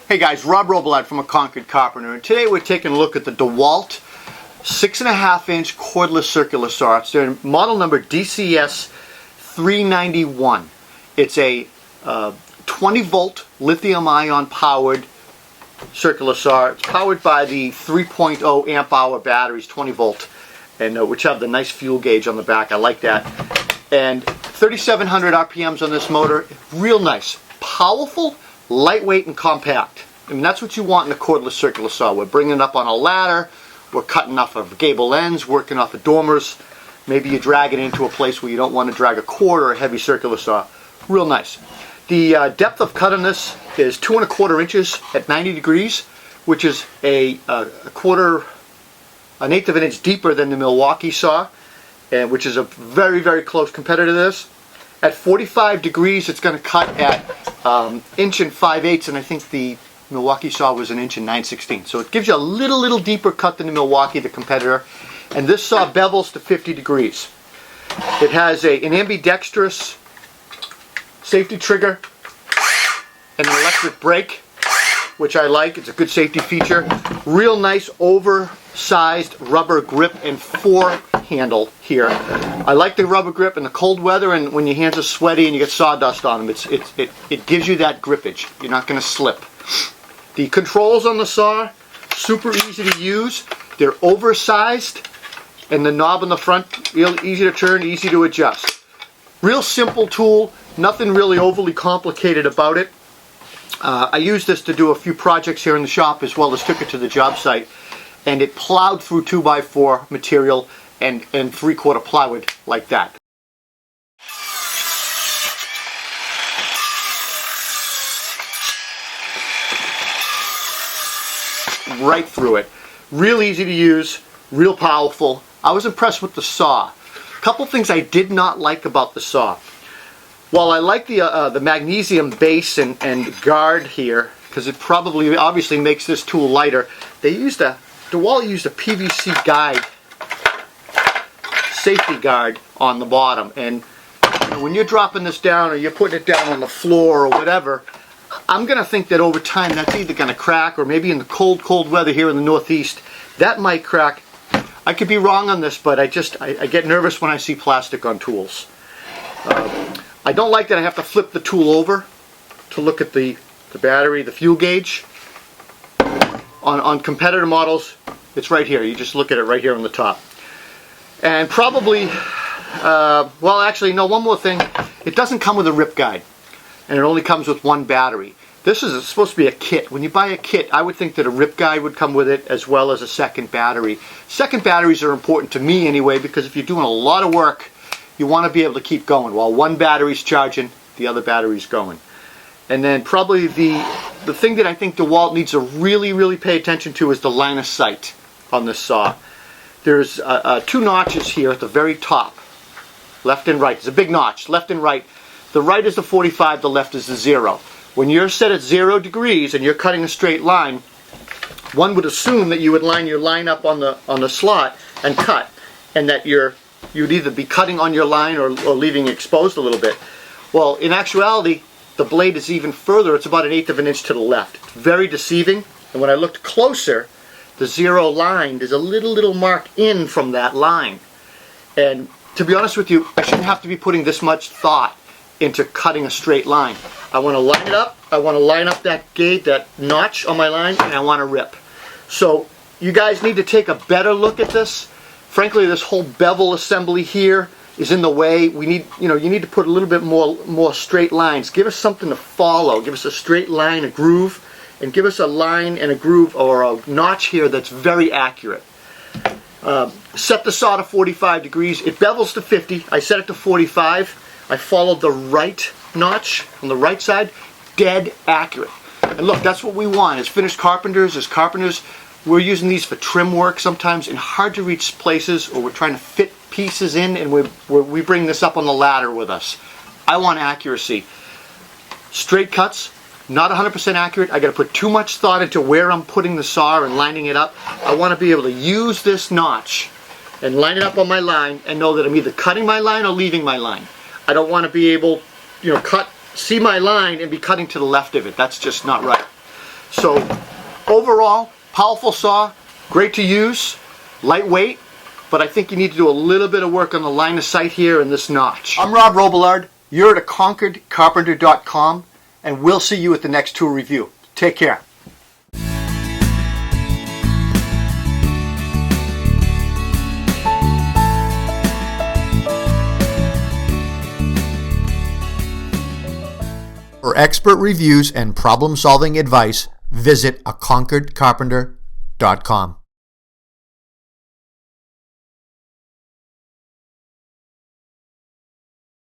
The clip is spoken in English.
Hey guys, Rob Robillard from Concord Carpenter, and today we're taking a look at the DEWALT 6.5-inch cordless circular saw. It's their model number DCS391. It's a 20-volt lithium-ion powered circular saw. It's powered by the 3.0 amp-hour batteries, 20 volt, and which have the nice fuel gauge on the back. I like that. And 3,700 RPMs on this motor. Real nice, powerful, lightweight and compact. And that's what you want in a cordless circular saw. We're bringing it up on a ladder, we're cutting off of gable ends, working off of dormers. Maybe you drag it into a place where you don't want to drag a cord or a heavy circular saw. Real nice. The depth of cut on this is 2¼ inches at 90 degrees, which is an 1/8 of an inch deeper than the Milwaukee saw, and which is a very, very close competitor to this. At 45 degrees, it's going to cut at 1 5/8 inches, and I think the Milwaukee saw was 1 9/16 inches. So it gives you a little deeper cut than the Milwaukee, the competitor. And this saw bevels to 50 degrees. It has an ambidextrous safety trigger and an electric brake, which I like. It's a good safety feature. Real nice oversized rubber grip and fore handle here. I like the rubber grip in the cold weather, and when your hands are sweaty and you get sawdust on them, it gives you that grippage. You're not going to slip. The controls on the saw, super easy to use. They're oversized, and the knob on the front, real easy to turn, easy to adjust. Real simple tool, nothing really overly complicated about it. I used this to do a few projects here in the shop, as well as took it to the job site, and it plowed through 2x4 material and 3/4 plywood like that. Right through it. Real easy to use, real powerful. I was impressed with the saw. A couple things I did not like about the saw. While I like the magnesium base and guard here, because it obviously makes this tool lighter, DeWalt used a PVC guide, safety guard on the bottom, and when you're dropping this down or you're putting it down on the floor or whatever, I'm going to think that over time that's either going to crack, or maybe in the cold weather here in the Northeast, that might crack. I could be wrong on this, but I get nervous when I see plastic on tools. I don't like that I have to flip the tool over to look at the battery, the fuel gauge. On competitor models, it's right here. You just look at it right here on the top. And probably, well actually no, one more thing. It doesn't come with a rip guide, and it only comes with one battery. This is supposed to be a kit. When you buy a kit, I would think that a rip guide would come with it, as well as a second battery. Second batteries are important to me anyway, because if you're doing a lot of work, you want to be able to keep going. While one battery's charging, the other battery's going. And then probably the thing that I think DeWalt needs to really pay attention to is the line of sight on this saw. There's 2 notches here at the very top, left and right. There's a big notch, left and right. The right is the 45, the left is the 0. When you're set at 0 degrees and you're cutting a straight line, one would assume that you would line your line up on the slot and cut, and that you'd either be cutting on your line or leaving it exposed a little bit. Well, in actuality, the blade is even further. It's about 1/8 of an inch to the left. It's very deceiving, and when I looked closer, the 0 line, there's a little mark in from that line. And to be honest with you, I shouldn't have to be putting this much thought into cutting a straight line. I want to line it up, I want to line up that gauge, that notch on my line, and I want to rip. So you guys need to take a better look at this. Frankly, this whole bevel assembly here is in the way. We need, you need to put a little bit more straight lines. Give us something to follow. Give us a straight line, a groove, and give us a line and a groove or a notch here that's very accurate. Set the saw to 45 degrees. It bevels to 50. I set it to 45. I followed the right notch on the right side. Dead accurate. And look, that's what we want. As finished carpenters, we're using these for trim work sometimes in hard to reach places, or we're trying to fit pieces in, and we bring this up on the ladder with us. I want accuracy. Straight cuts, not 100% accurate. I got to put too much thought into where I'm putting the saw and lining it up. I want to be able to use this notch and line it up on my line and know that I'm either cutting my line or leaving my line. I don't want to be able, see my line and be cutting to the left of it. That's just not right. So overall, powerful saw, great to use, lightweight, but I think you need to do a little bit of work on the line of sight here and this notch. I'm Rob Robillard. You're at ConcordCarpenter.com, and we'll see you at the next tool review. Take care. For expert reviews and problem-solving advice, visit ConcordCarpenter.com.